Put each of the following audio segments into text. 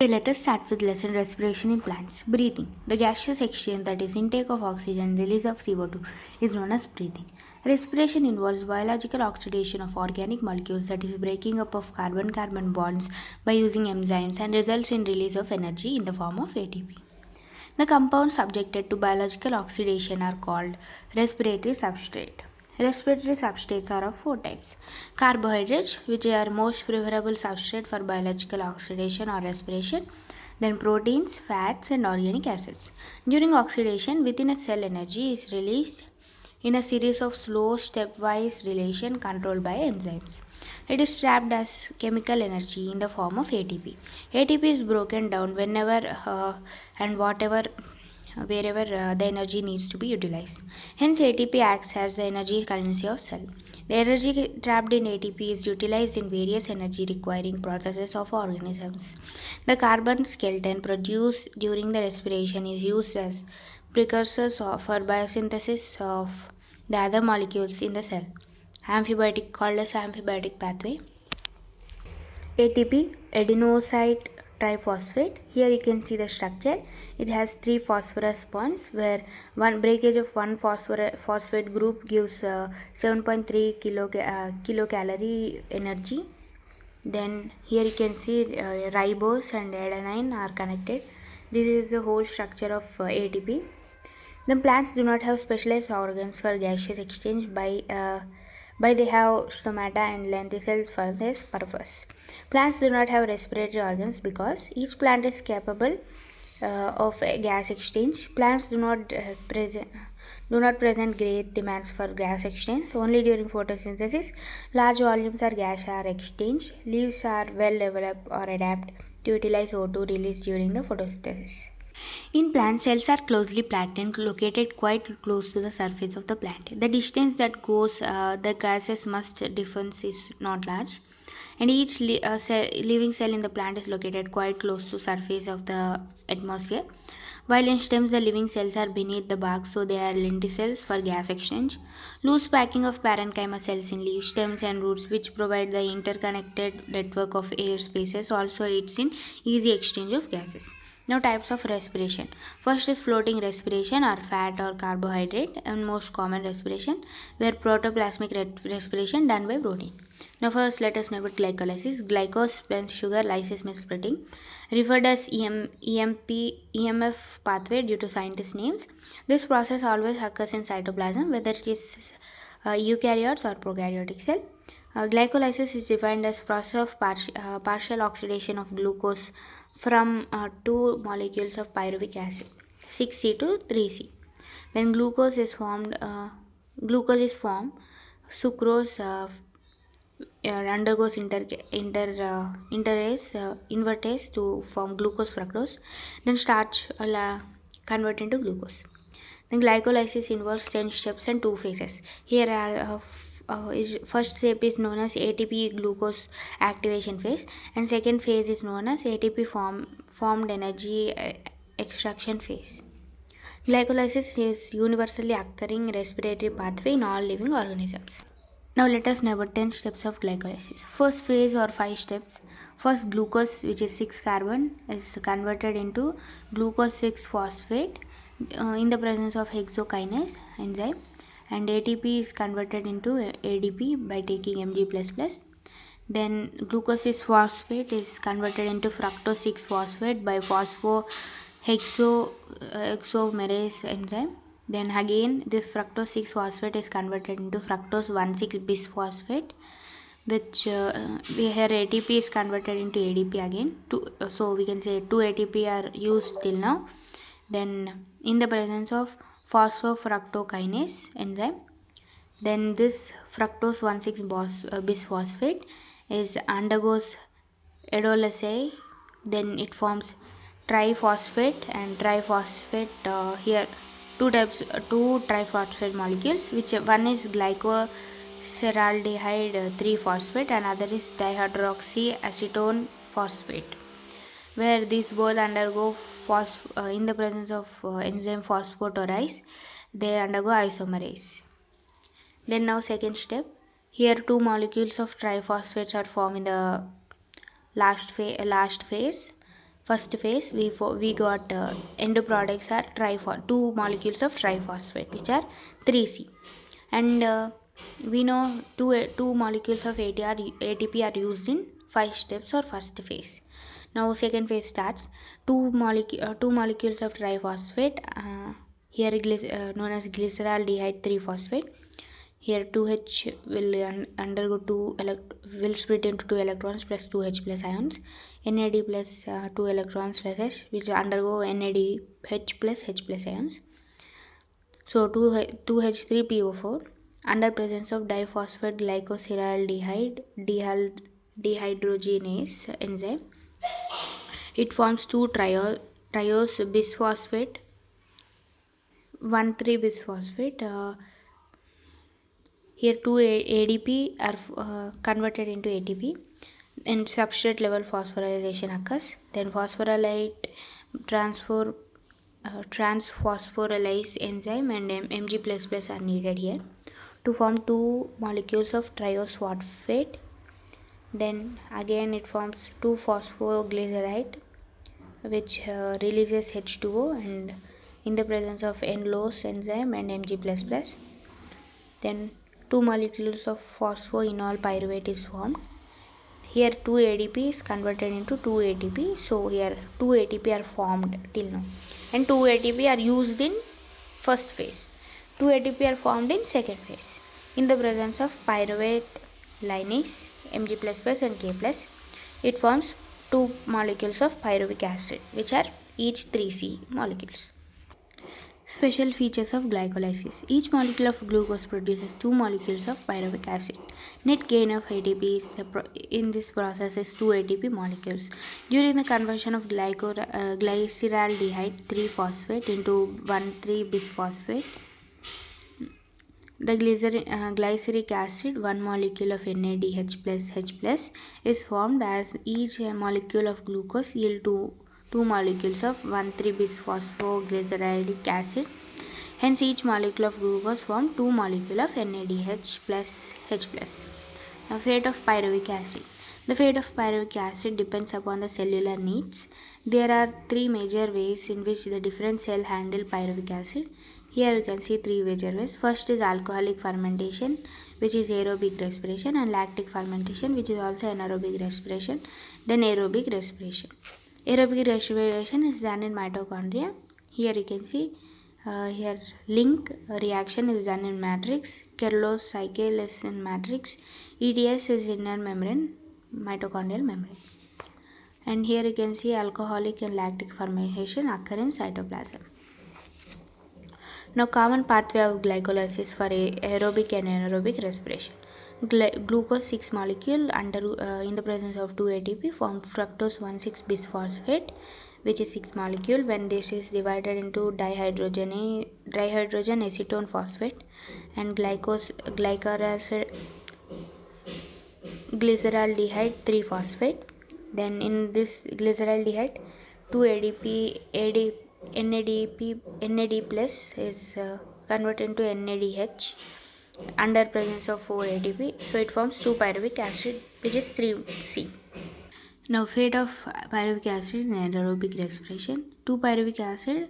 Okay, let us start with lesson respiration in plants. Breathing. The gaseous exchange, that is intake of oxygen and release of CO2, is known as breathing. Respiration involves biological oxidation of organic molecules, that is breaking up of carbon-carbon bonds by using enzymes, and results in release of energy in the form of ATP. The compounds subjected to biological oxidation are called respiratory substrate. Respiratory substrates are of four types: carbohydrates, which are most preferable substrate for biological oxidation or respiration, then proteins, fats, and organic acids. During oxidation, within a cell, energy is released in a series of slow stepwise relation controlled by enzymes. It is trapped as chemical energy in the form of ATP. ATP is broken down whenever and whatever wherever the energy needs to be utilized. Hence, ATP acts as the energy currency of cell. The energy trapped in ATP is utilized in various energy requiring processes of organisms. The carbon skeleton produced during the respiration is used as precursors for biosynthesis of the other molecules in the cell. Amphibiotic, called as amphibiotic pathway. ATP, adenosine triphosphate. Here you can see the structure. It has three phosphorus bonds where one breakage of one phosphate group gives 7.3 kilocalorie energy. Then here you can see ribose and adenine are connected. This is the whole structure of ATP. The plants do not have specialized organs for gaseous exchange by they have stomata and lenticels for this purpose. Plants do not have respiratory organs because each plant is capable of a gas exchange. Plants do not present great demands for gas exchange. Only during photosynthesis, large volumes of gas are exchanged. Leaves are well developed or adapt to utilize O2 released during the photosynthesis. In plants, cells are closely packed and located quite close to the surface of the plant. The distance that goes the gases must difference is not large, and each living cell in the plant is located quite close to surface of the atmosphere. While in stems, the living cells are beneath the bark, so they are lenticels for gas exchange. Loose packing of parenchyma cells in leaves, stems, and roots, which provide the interconnected network of air spaces, also aids in easy exchange of gases. Now, types of respiration. First is floating respiration or fat or carbohydrate, and most common respiration, where protoplasmic respiration done by protein. Now, first let us know about glycolysis. Glycose means sugar, lysis means splitting, referred as EMF pathway due to scientist names. This process always occurs in cytoplasm, whether it is eukaryotes or prokaryotic cell. Glycolysis is defined as process of partial oxidation of glucose from two molecules of pyruvic acid, 6C to 3C. When glucose is formed, sucrose undergoes invertase to form glucose fructose. Then starch convert into glucose. Then glycolysis involves 10 steps and 2 phases. Here are first step is known as ATP glucose activation phase, and second phase is known as ATP formed energy extraction phase. Glycolysis is universally occurring respiratory pathway in all living organisms. Now let us know about 10 steps of glycolysis. First phase or 5 steps. First, glucose, which is 6 carbon, is converted into glucose 6 phosphate in the presence of hexokinase enzyme, and ATP is converted into ADP by taking Mg++. Then glucose 6 phosphate is converted into fructose 6 phosphate by hexomerase enzyme. Then again, this fructose 6 phosphate is converted into fructose 1,6 bisphosphate, which here ATP is converted into ADP again. So we can say 2 ATP are used till now. Then in the presence of phosphofructokinase enzyme, then this fructose 1,6 bisphosphate is undergoes adolescence. Then it forms triphosphate and triphosphate. Here two triphosphate molecules, which one is glycoseraldehyde 3 phosphate, and other is dihydroxyacetone phosphate, where these both undergo in the presence of enzyme phosphotorase, they undergo isomerase. Then now second step, here two molecules of triphosphates are formed in the last phase. First phase, we got end products are two molecules of triphosphate, which are 3C, and we know two molecules of ATP are used in 5 steps or first phase. Now second phase starts. Two molecules of triphosphate, here known as glyceraldehyde 3-phosphate. Here 2H will undergo will split into 2 electrons plus 2H plus ions. NAD plus 2 electrons plus H, which undergo NADH plus H plus ions. So 2H3PO4 under presence of diphosphate glycosylaldehyde dehydrogenase enzyme. It forms two triose bisphosphate 1,3 bisphosphate. Here two ADP are converted into ATP, and substrate level phosphorylation occurs. Then phosphorylate transphosphorylase enzyme and Mg++ are needed here to form two molecules of triose phosphate. Then again it forms 2-phosphoglyceride, which releases H2O, and in the presence of N-lose enzyme and Mg++. Then two molecules of phosphoenol pyruvate is formed. Here 2 ADP is converted into 2 ATP. So here 2 ATP are formed till now, and 2 ATP are used in first phase. 2 ATP are formed in second phase in the presence of pyruvate linase Mg++ and K+. It forms two molecules of pyruvic acid, which are each 3C molecules. Special features of glycolysis. Each molecule of glucose produces two molecules of pyruvic acid. Net gain of ATP in this process is 2 ATP molecules. During the conversion of glyceraldehyde 3-phosphate into 1,3-bisphosphate, the glyceric acid, one molecule of NADH plus H plus, is formed, as each molecule of glucose yield two molecules of 1,3-bisphosphoglyceric acid. Hence, each molecule of glucose forms two molecules of NADH plus H plus. Now, fate of pyruvic acid. The fate of pyruvic acid depends upon the cellular needs. There are three major ways in which the different cell handle pyruvic acid. Here you can see three major ways. First is alcoholic fermentation, which is aerobic respiration, and lactic fermentation, which is also anaerobic respiration. Then aerobic respiration. Aerobic respiration is done in mitochondria. Here you can see here link reaction is done in matrix. Kerlos cycle is in matrix. EDS is inner membrane, mitochondrial membrane. And here you can see alcoholic and lactic fermentation occur in cytoplasm. Now, common pathway of glycolysis for aerobic and anaerobic respiration. Glucose 6 molecule in the presence of 2 ATP form fructose 1,6-bisphosphate, which is 6 molecule. When this is divided into dihydrogen acetone phosphate and glyceraldehyde 3-phosphate. Then in this glyceraldehyde 2 ADP NAD plus is converted into NADH under presence of 4 ATP. So it forms 2 pyruvic acid, which is 3C. Now, fate of pyruvic acid in anaerobic respiration. 2 pyruvic acid.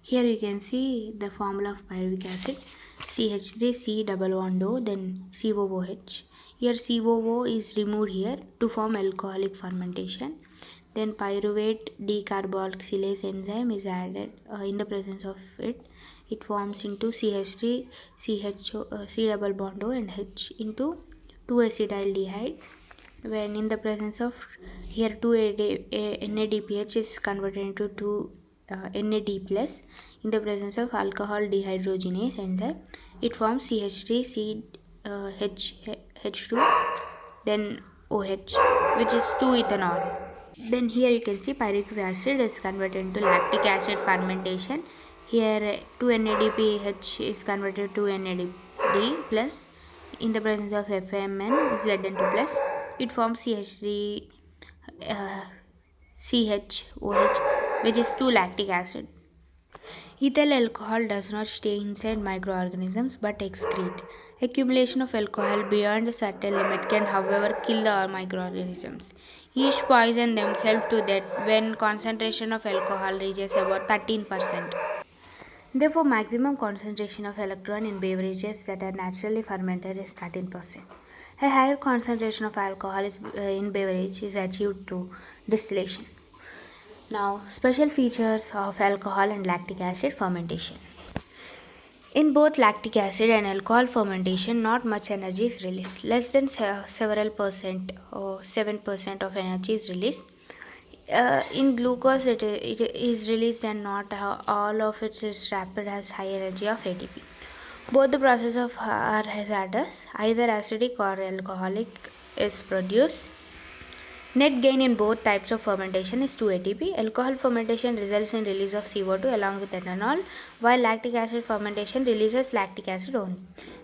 Here you can see the formula of pyruvic acid: CH3 C double bond O, then COOH. Here COO is removed here to form alcoholic fermentation. Then pyruvate decarboxylase enzyme is added in the presence of it. It forms into CH3 C double bond O and H into 2-acetaldehyde. When in the presence of here 2 NADPH is converted into 2 NAD plus in the presence of alcohol dehydrogenase enzyme. It forms CH3 H2 then OH, which is 2-ethanol. Then here you can see pyruvic acid is converted into lactic acid fermentation. Here 2 NADPH is converted to NAD plus in the presence of FMN Zn2 plus. It forms CH3 CHOH, which is 2 lactic acid. Ethyl alcohol does not stay inside microorganisms but excrete. Accumulation of alcohol beyond a certain limit can, however, kill the microorganisms. Each poison themselves to death when concentration of alcohol reaches about 13%. Therefore, maximum concentration of electron in beverages that are naturally fermented is 13%. A higher concentration of alcohol in beverage is achieved through distillation. Now, special features of alcohol and lactic acid fermentation. In both lactic acid and alcohol fermentation, not much energy is released. Less than several percent or 7% of energy is released. In glucose, it is released and not all of it is rapid as high energy of ATP. Both the process of are hazardous. Either acidic or alcoholic is produced. Net gain in both types of fermentation is 2 ATP. Alcohol fermentation results in release of CO2 along with ethanol, while lactic acid fermentation releases lactic acid only.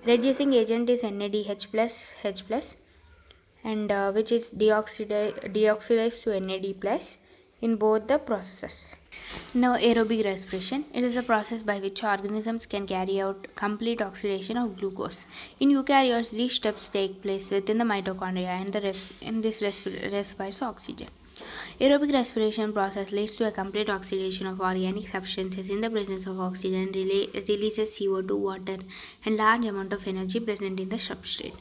Reducing agent is NADH plus H plus, and which is deoxidized to NAD plus in both the processes. Now, aerobic respiration. It is a process by which organisms can carry out complete oxidation of glucose. In eukaryotes, these steps take place within the mitochondria, and this respires oxygen. Aerobic respiration process leads to a complete oxidation of organic substances in the presence of oxygen, releases CO2, water, and large amount of energy present in the substrate.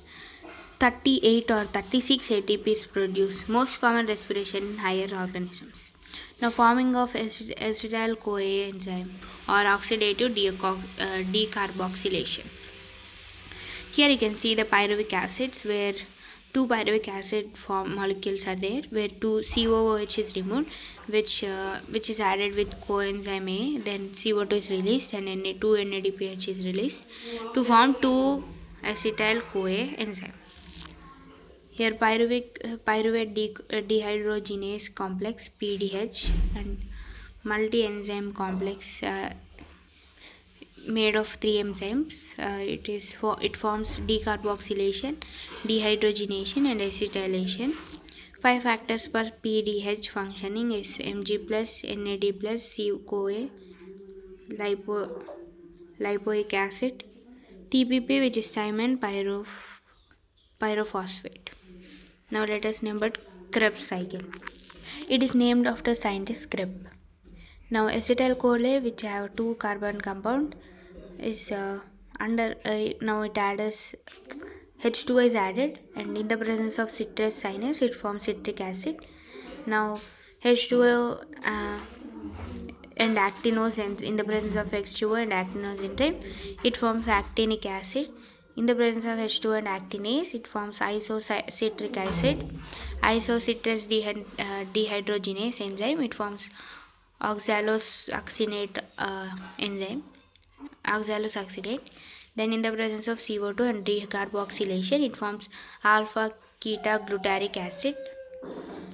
38 or 36 ATP is produced, most common respiration in higher organisms. Now, forming of acetyl-CoA enzyme or oxidative decarboxylation. Here you can see the pyruvic acids where two pyruvic acid form molecules are there, where two COOH is removed, which is added with coenzyme A. Then CO2 is released and Na2 NADPH is released to form two acetyl-CoA enzyme. Here pyruvate dehydrogenase complex PDH and multi-enzyme complex made of three enzymes. It forms decarboxylation, dehydrogenation, and acetylation. 5 factors per PDH functioning is Mg plus, NAD plus, CoA, lipoic acid, TPP, which is thymine pyrophosphate. Now let us name it Krebs cycle. It is named after scientist Krebs. Now acetyl-CoA, which have two carbon compound, is now it adds H2O is added, and in the presence of citrus sinus it forms citric acid. Now H2O and actinose, and in the presence of H2O and actinose enzyme it forms actinic acid. In the presence of H2 and actinase, it forms isocitric acid. Isocitrus dehydrogenase enzyme, it forms oxalosuccinate enzyme, oxalosuccinate. Then in the presence of CO2 and decarboxylation, it forms alpha keta glutaric acid.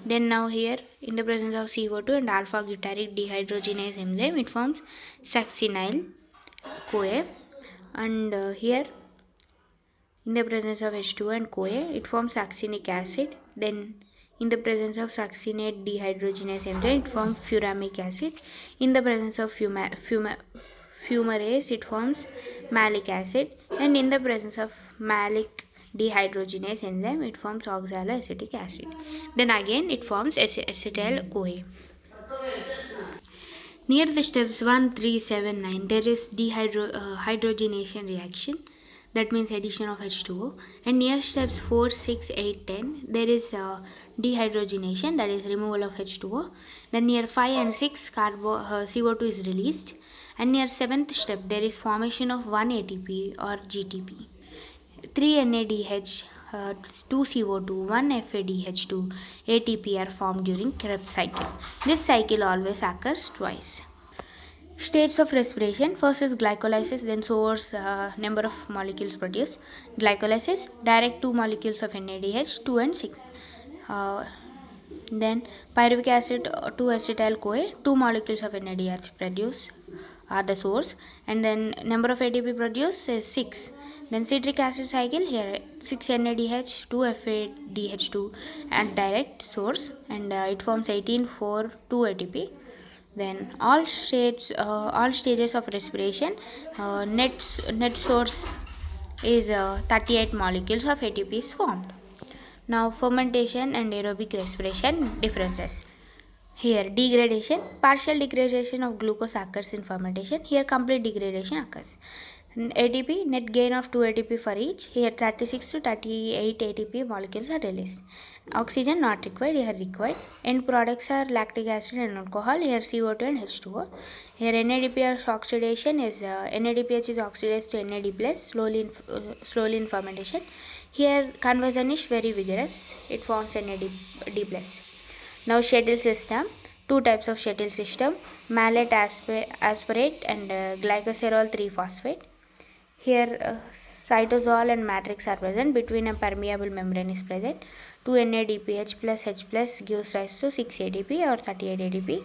Then now here, in the presence of CO2 and alpha glutaric dehydrogenase enzyme, it forms succinyl CoA. And here, in the presence of H2O and CoA, it forms succinic acid. Then in the presence of succinate dehydrogenase enzyme, it forms furamic acid. In the presence of fumarase, it forms malic acid. And in the presence of malic dehydrogenase enzyme, it forms oxaloacetic acid. Then again it forms acetyl-CoA. Near the steps 1, 3, 7, 9, there is hydrogenation reaction, that means addition of H2O. And near steps 4, 6, 8, 10, there is dehydrogenation, that is removal of H2O. Then near 5 and 6, CO2 is released. And near 7th step, there is formation of 1 ATP or GTP. 3 NADH, 2 CO2, 1 FADH2, ATP are formed during Krebs cycle. This cycle always occurs twice. States of respiration. First is glycolysis, then source number of molecules produced. Glycolysis, direct 2 molecules of NADH, 2 and 6. Then pyruvic acid, 2 acetyl-CoA, 2 molecules of NADH produced are the source, and then number of ATP produced is 6. Then citric acid cycle, here 6 NADH, 2 FADH2 and direct source, and it forms 18 for 2 ATP. Then all stages of respiration, net source is 38 molecules of ATP is formed. Now, fermentation and aerobic respiration differences. Here, degradation, partial degradation of glucose occurs in fermentation. Here, complete degradation occurs. ATP, net gain of 2 ATP for each. Here, 36 to 38 ATP molecules are released. Oxygen not required, here required. End products are lactic acid and alcohol. Here, CO2 and H2O. Here, NADPH oxidation is NADPH is oxidized to NAD plus slowly in fermentation. Here, conversion is very vigorous. It forms NAD plus. Now shuttle system, two types of shuttle system, malate aspirate and glycoserol 3-phosphate. Here cytosol and matrix are present, between a permeable membrane is present. 2 NADPH plus H plus gives rise to 6 ATP or 38 ATP.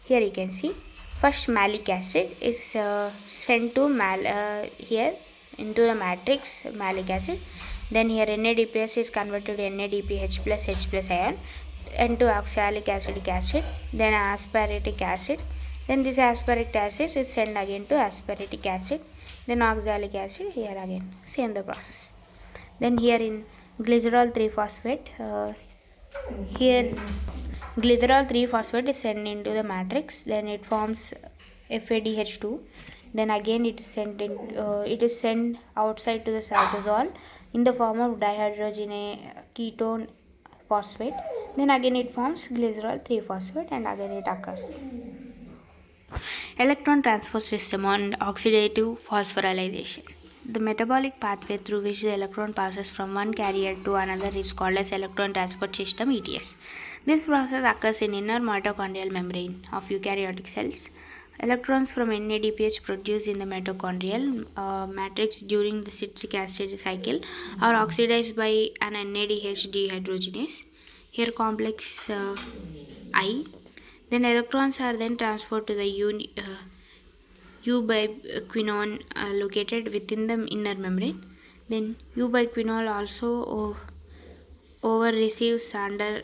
Here you can see first malic acid is sent to here into the matrix malic acid. Then here NADPH is converted to NADPH plus H plus ion and to oxalic acidic acid, then asparatic acid. Then this asparatic acid is sent again to asparatic acid, then oxalic acid. Here again same the process. Then here in glycerol 3-phosphate, here glycerol 3-phosphate is sent into the matrix, then it forms FADH2. Then again it is sent outside to the cytosol in the form of dihydrogenase ketone phosphate. Then again it forms glycerol 3-phosphate and again it occurs. Electron transport system and oxidative phosphorylation. The metabolic pathway through which the electron passes from one carrier to another is called as electron transport system, ETS. This process occurs in inner mitochondrial membrane of eukaryotic cells. Electrons from NADPH produced in the mitochondrial matrix during the citric acid cycle are oxidized by an NADH dehydrogenase. Here complex I. Then electrons are then transferred to the ubiquinone located within the inner membrane. Then ubiquinol also over receives under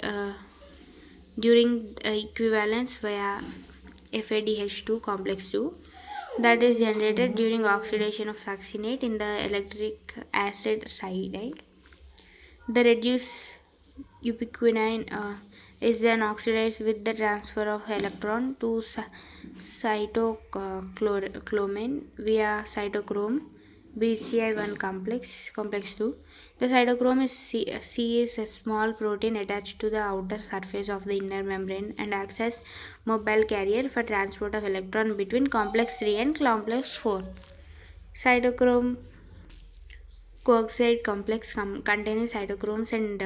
during equivalence via FADH2 complex 2 that is generated during oxidation of succinate in the electric acid side. The reduced ubiquinone is then oxidized with the transfer of electron to cytochromine via cytochrome BCI1 complex 2. The cytochrome C is a small protein attached to the outer surface of the inner membrane and acts as mobile carrier for transport of electron between complex 3 and complex 4. Cytochrome coaxial complex containing cytochromes and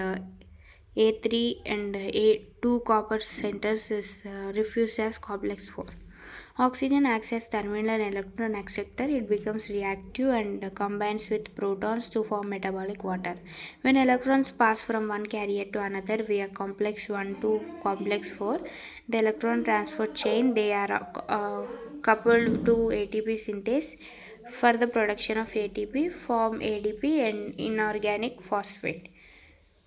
A3 and A2 copper centers is refused as complex 4. Oxygen acts as terminal electron acceptor. It becomes reactive and combines with protons to form metabolic water. When electrons pass from one carrier to another via complex 1 to complex 4, the electron transport chain, they are coupled to ATP synthase for the production of ATP, form ADP and inorganic phosphate.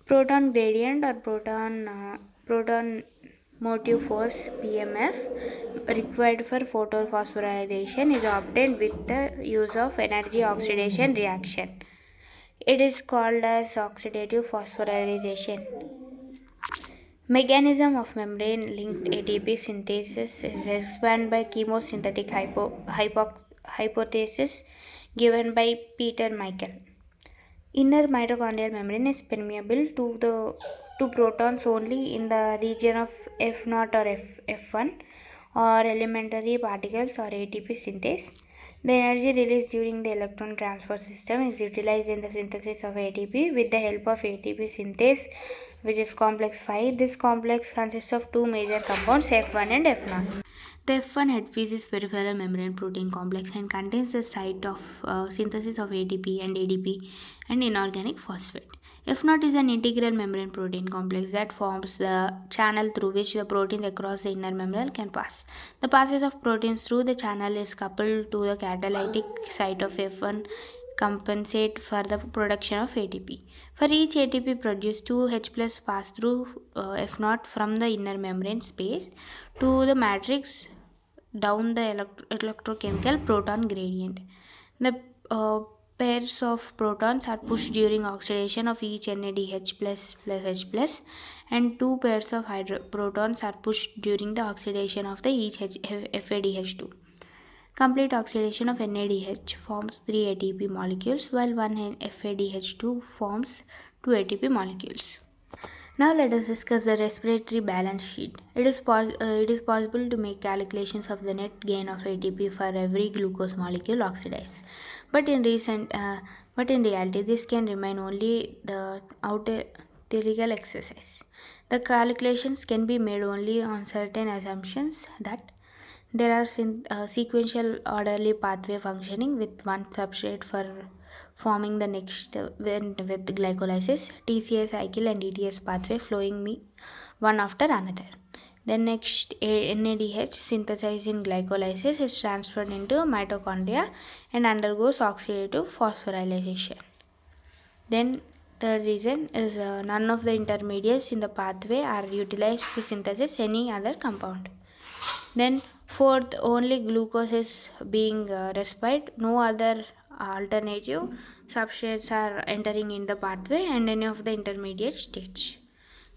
Proton gradient or proton motive force PMF required for photophosphorylation is obtained with the use of energy oxidation reaction. It is called as oxidative phosphorylation. Mechanism of membrane linked ATP synthesis is explained by chemosynthetic hypothesis given by Peter Michael. Inner mitochondrial membrane is permeable to protons only in the region of F0 or F1 or elementary particles or ATP synthase. The energy released during the electron transport system is utilized in the synthesis of ATP with the help of ATP synthase, which is complex 5. This complex consists of two major compounds, F1 and F0. The F1 headpiece is peripheral membrane protein complex and contains the site of synthesis of ATP and ADP and inorganic phosphate. F0 is an integral membrane protein complex that forms the channel through which the protein across the inner membrane can pass. The passage of proteins through the channel is coupled to the catalytic site of F1 compensate for the production of ATP. For each ATP produced, 2H plus pass through F0 from the inner membrane space to the matrix down the electrochemical proton gradient. The pairs of protons are pushed during oxidation of each NADH plus H plus, and two pairs of protons are pushed during the oxidation of the each FADH2. Complete oxidation of NADH forms 3 ATP molecules, while one FADH2 forms 2 ATP molecules. Now let us discuss the respiratory balance sheet. It is possible to make calculations of the net gain of ATP for every glucose molecule oxidized, but in reality, this can remain only the theoretical exercise. The calculations can be made only on certain assumptions that there are sequential orderly pathway functioning with one substrate for forming the next with glycolysis, TCA cycle and DTS pathway flowing me one after another. Then next NADH synthesized in glycolysis is transferred into mitochondria and undergoes oxidative phosphorylation. Then third reason is none of the intermediates in the pathway are utilized to synthesize any other compound. Then fourth, only glucose is being respired. No other alternative substrates are entering in the pathway and any of the intermediate states.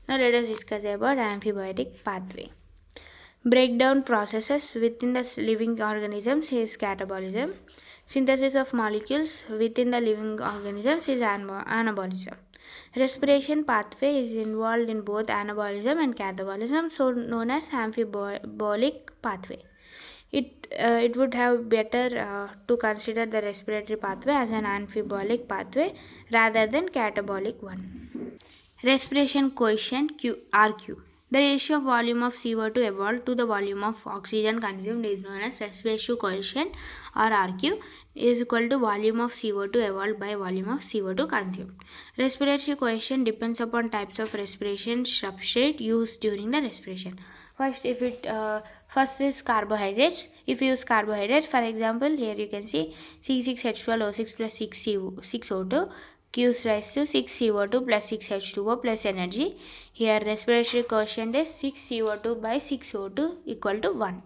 Now let us discuss about amphibiotic pathway. Breakdown processes within the living organisms is catabolism. Synthesis of molecules within the living organisms is anabolism. Respiration pathway is involved in both anabolism and catabolism, so known as amphibolic pathway. It would have better to consider the respiratory pathway as an amphibolic pathway rather than catabolic one. Respiration coefficient RQ. The ratio of volume of CO2 evolved to the volume of oxygen consumed is known as respiration coefficient, or RQ, is equal to volume of CO2 evolved by volume of CO2 consumed. Respiratory coefficient depends upon types of respiration substrate used during the respiration. First is carbohydrates. If you use carbohydrates, for example, here you can see C6H12O6 plus 6O2 gives rise to 6CO2 plus 6H2O plus energy. Here respiratory quotient is 6CO2 by 6O2 equal to 1.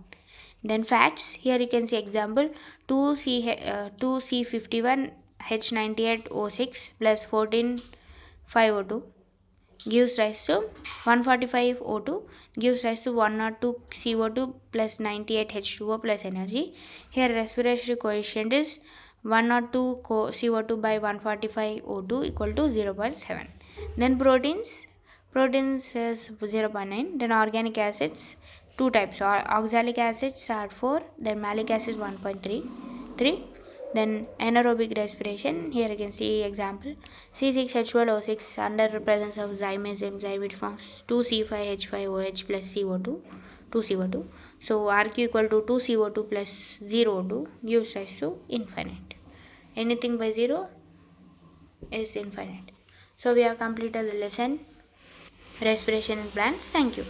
Then facts, here you can see example 2C51H98O6 plus 145O2 gives rise to 145O2 gives rise to 102 CO2 plus 98H2O plus energy. Here respiratory coefficient is 102 CO2 by 145 O2 equal to 0.7. Then proteins is 0.9. Then organic acids, two types. Oxalic acids are 4. Then malic acid 1.3. Then anaerobic respiration, here you can see example C6H12O6 under presence of zymase enzyme it forms 2C5H5OH plus CO2 2CO2. So RQ equal to 2CO2 plus 0O2 gives rise to infinite. Anything by 0 is infinite. So we have completed the lesson respiration in plants. Thank you.